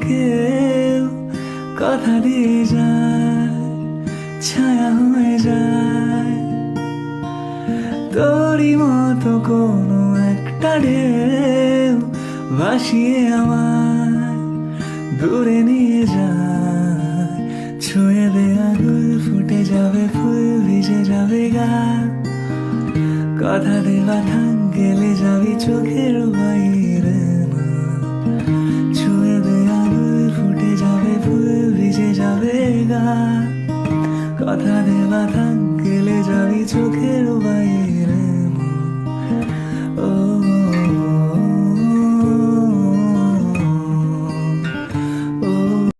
কেউ কথা দিয়ে যায়, ছায়া হয়ে যায়। তোরই মতো কোনো একটা ঢেউ ভাসিয়ে আমায় দূরে নিয়ে যায়। ছুঁয়ে দে আঙুল, ফুটে যাবে ফুল, ভিজে যাবে গান। কথা দে বাথান, গেলে যাবি চোখের বাইরে না। ছুঁয়ে দে আঙুল, ফুটে যাবে ফুল, ভিজে যাবে গান। কথা দে বাথান, গেলে যাবি চোখের